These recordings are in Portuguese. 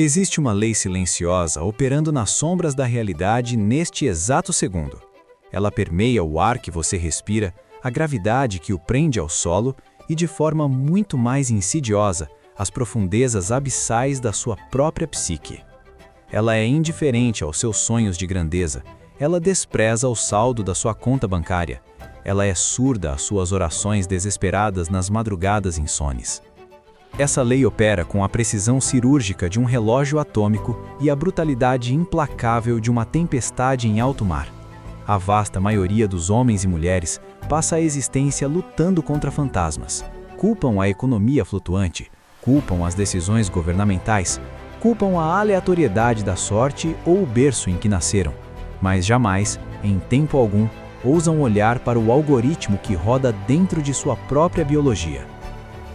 Existe uma lei silenciosa operando nas sombras da realidade neste exato segundo. Ela permeia o ar que você respira, a gravidade que o prende ao solo e, de forma muito mais insidiosa, as profundezas abissais da sua própria psique. Ela é indiferente aos seus sonhos de grandeza, ela despreza o saldo da sua conta bancária, ela é surda às suas orações desesperadas nas madrugadas insones. Essa lei opera com a precisão cirúrgica de um relógio atômico e a brutalidade implacável de uma tempestade em alto mar. A vasta maioria dos homens e mulheres passa a existência lutando contra fantasmas. Culpam a economia flutuante, culpam as decisões governamentais, culpam a aleatoriedade da sorte ou o berço em que nasceram, mas jamais, em tempo algum, ousam olhar para o algoritmo que roda dentro de sua própria biologia.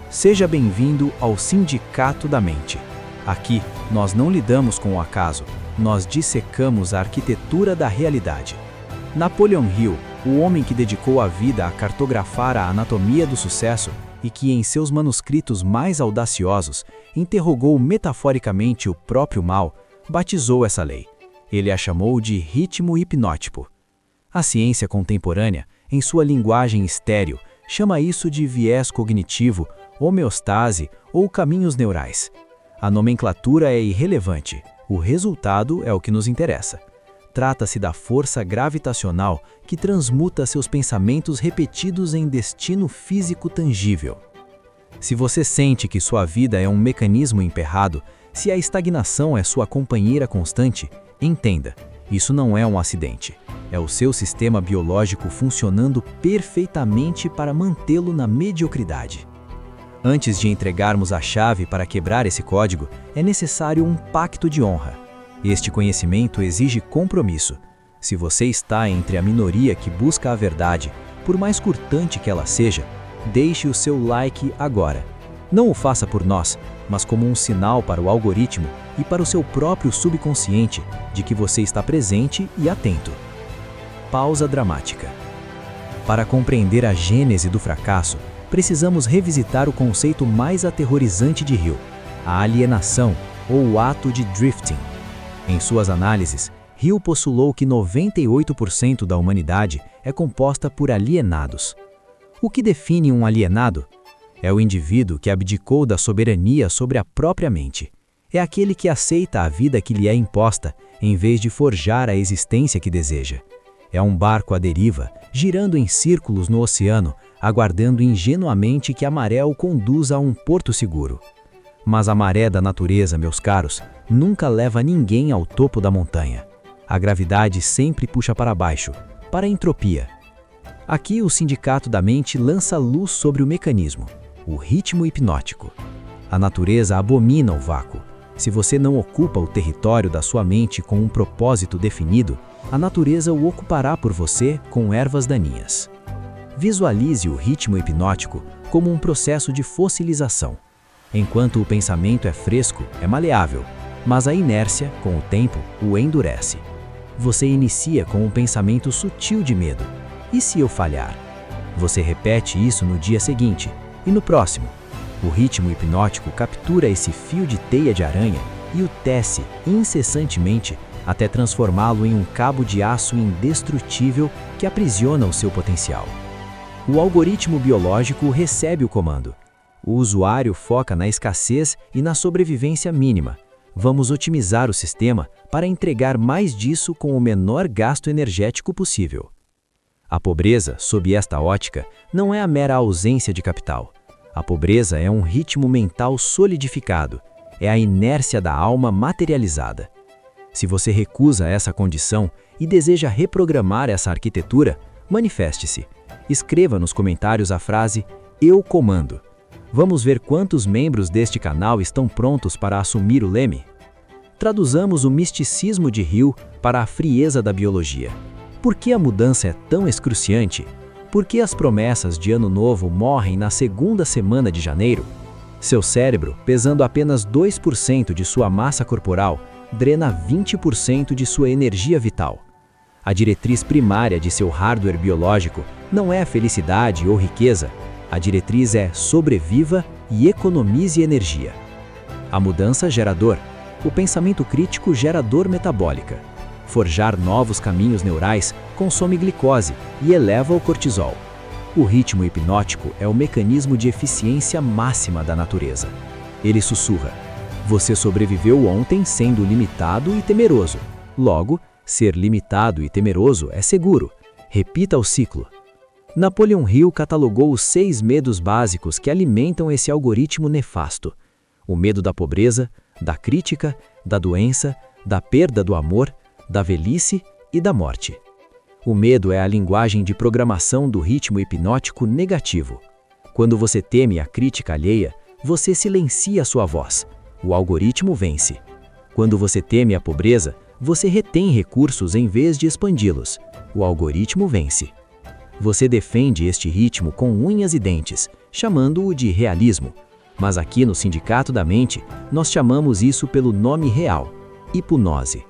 Seja bem-vindo ao Sindicato da Mente. Aqui, nós não lidamos com o acaso, nós dissecamos a arquitetura da realidade. Napoleon Hill, o homem que dedicou a vida a cartografar a anatomia do sucesso e que, em seus manuscritos mais audaciosos, interrogou metaforicamente o próprio mal, batizou essa lei. Ele a chamou de ritmo hipnótico. A ciência contemporânea, em sua linguagem estéril, chama isso de viés cognitivo, homeostase ou caminhos neurais. A nomenclatura é irrelevante, o resultado é o que nos interessa. Trata-se da força gravitacional que transmuta seus pensamentos repetidos em destino físico tangível. Se você sente que sua vida é um mecanismo emperrado, se a estagnação é sua companheira constante, entenda, isso não é um acidente. É o seu sistema biológico funcionando perfeitamente para mantê-lo na mediocridade. Antes de entregarmos a chave para quebrar esse código, é necessário um pacto de honra. Este conhecimento exige compromisso. Se você está entre a minoria que busca a verdade, por mais cortante que ela seja, deixe o seu like agora. Não o faça por nós, mas como um sinal para o algoritmo e para o seu próprio subconsciente de que você está presente e atento. Pausa dramática. Para compreender a gênese do fracasso, precisamos revisitar o conceito mais aterrorizante de Hill, a alienação ou o ato de drifting. Em suas análises, Hill postulou que 98% da humanidade é composta por alienados. O que define um alienado? É o indivíduo que abdicou da soberania sobre a própria mente. É aquele que aceita a vida que lhe é imposta, em vez de forjar a existência que deseja. É um barco à deriva, girando em círculos no oceano, aguardando ingenuamente que a maré o conduza a um porto seguro. Mas a maré da natureza, meus caros, nunca leva ninguém ao topo da montanha. A gravidade sempre puxa para baixo, para a entropia. Aqui o Sindicato da Mente lança luz sobre o mecanismo, o ritmo hipnótico. A natureza abomina o vácuo. Se você não ocupa o território da sua mente com um propósito definido, a natureza o ocupará por você com ervas daninhas. Visualize o ritmo hipnótico como um processo de fossilização. Enquanto o pensamento é fresco, é maleável, mas a inércia, com o tempo, o endurece. Você inicia com um pensamento sutil de medo. E se eu falhar? Você repete isso no dia seguinte e no próximo. O ritmo hipnótico captura esse fio de teia de aranha e o tece incessantemente até transformá-lo em um cabo de aço indestrutível que aprisiona o seu potencial. O algoritmo biológico recebe o comando. O usuário foca na escassez e na sobrevivência mínima. Vamos otimizar o sistema para entregar mais disso com o menor gasto energético possível. A pobreza, sob esta ótica, não é a mera ausência de capital. A pobreza é um ritmo mental solidificado, é a inércia da alma materializada. Se você recusa essa condição e deseja reprogramar essa arquitetura, manifeste-se. Escreva nos comentários a frase "Eu comando". Vamos ver quantos membros deste canal estão prontos para assumir o leme? Traduzamos o misticismo de Hill para a frieza da biologia. Por que a mudança é tão excruciante? Por que as promessas de ano novo morrem na segunda semana de janeiro? Seu cérebro, pesando apenas 2% de sua massa corporal, drena 20% de sua energia vital. A diretriz primária de seu hardware biológico não é felicidade ou riqueza. A diretriz é sobreviva e economize energia. A mudança gera dor. O pensamento crítico gera dor metabólica. Forjar novos caminhos neurais consome glicose e eleva o cortisol. O ritmo hipnótico é o mecanismo de eficiência máxima da natureza. Ele sussurra: você sobreviveu ontem sendo limitado e temeroso. Logo, ser limitado e temeroso é seguro. Repita o ciclo. Napoleon Hill catalogou os 6 medos básicos que alimentam esse algoritmo nefasto: o medo da pobreza, da crítica, da doença, da perda do amor, da velhice e da morte. O medo é a linguagem de programação do ritmo hipnótico negativo. Quando você teme a crítica alheia, você silencia sua voz. O algoritmo vence. Quando você teme a pobreza, você retém recursos em vez de expandi-los. O algoritmo vence. Você defende este ritmo com unhas e dentes, chamando-o de realismo. Mas aqui no Sindicato da Mente, nós chamamos isso pelo nome real: hipnose.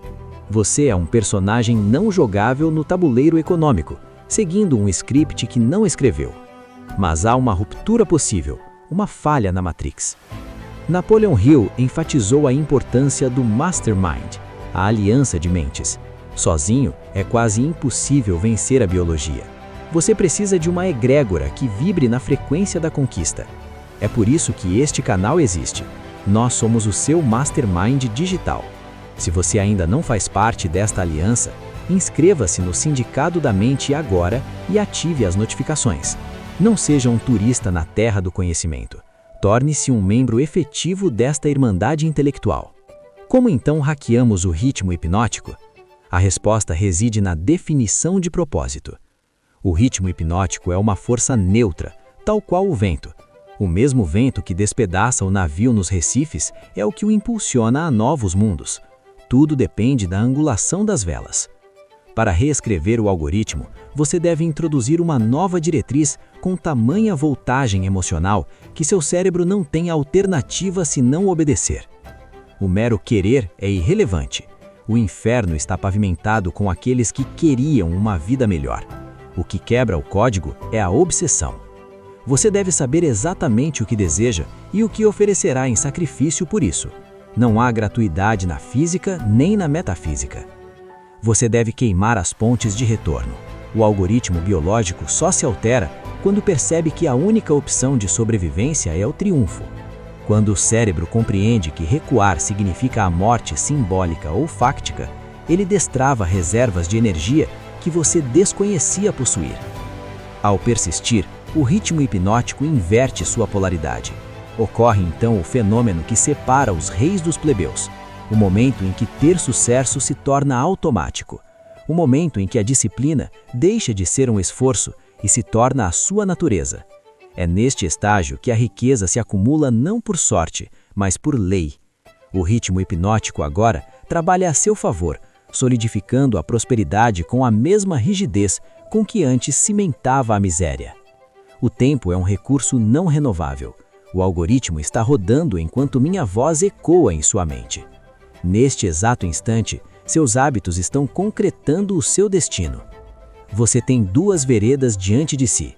Você é um personagem não jogável no tabuleiro econômico, seguindo um script que não escreveu. Mas há uma ruptura possível, uma falha na Matrix. Napoleon Hill enfatizou a importância do Mastermind, a aliança de mentes. Sozinho, é quase impossível vencer a biologia. Você precisa de uma egrégora que vibre na frequência da conquista. É por isso que este canal existe. Nós somos o seu Mastermind digital. Se você ainda não faz parte desta aliança, inscreva-se no Sindicato da Mente agora e ative as notificações. Não seja um turista na terra do conhecimento. Torne-se um membro efetivo desta irmandade intelectual. Como então hackeamos o ritmo hipnótico? A resposta reside na definição de propósito. O ritmo hipnótico é uma força neutra, tal qual o vento. O mesmo vento que despedaça o navio nos recifes é o que o impulsiona a novos mundos. Tudo depende da angulação das velas. Para reescrever o algoritmo, você deve introduzir uma nova diretriz com tamanha voltagem emocional que seu cérebro não tem alternativa senão obedecer. O mero querer é irrelevante. O inferno está pavimentado com aqueles que queriam uma vida melhor. O que quebra o código é a obsessão. Você deve saber exatamente o que deseja e o que oferecerá em sacrifício por isso. Não há gratuidade na física nem na metafísica. Você deve queimar as pontes de retorno. O algoritmo biológico só se altera quando percebe que a única opção de sobrevivência é o triunfo. Quando o cérebro compreende que recuar significa a morte simbólica ou fáctica, ele destrava reservas de energia que você desconhecia possuir. Ao persistir, o ritmo hipnótico inverte sua polaridade. Ocorre então o fenômeno que separa os reis dos plebeus, o momento em que ter sucesso se torna automático, o momento em que a disciplina deixa de ser um esforço e se torna a sua natureza. É neste estágio que a riqueza se acumula não por sorte, mas por lei. O ritmo hipnótico agora trabalha a seu favor, solidificando a prosperidade com a mesma rigidez com que antes cimentava a miséria. O tempo é um recurso não renovável. O algoritmo está rodando enquanto minha voz ecoa em sua mente. Neste exato instante, seus hábitos estão concretando o seu destino. Você tem 2 veredas diante de si.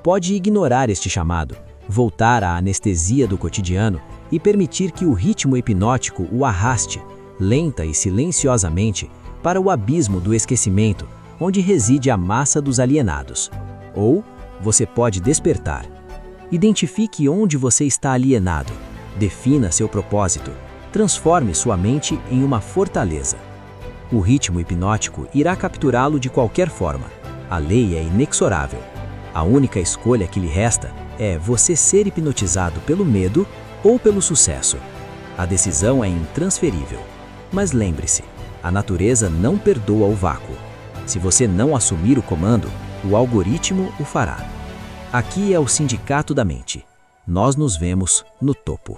Pode ignorar este chamado, voltar à anestesia do cotidiano e permitir que o ritmo hipnótico o arraste, lenta e silenciosamente, para o abismo do esquecimento, onde reside a massa dos alienados. Ou você pode despertar. Identifique onde você está alienado, defina seu propósito, transforme sua mente em uma fortaleza. O ritmo hipnótico irá capturá-lo de qualquer forma. A lei é inexorável. A única escolha que lhe resta é você ser hipnotizado pelo medo ou pelo sucesso. A decisão é intransferível. Mas lembre-se, a natureza não perdoa o vácuo. Se você não assumir o comando, o algoritmo o fará. Aqui é o Sindicato da Mente. Nós nos vemos no topo.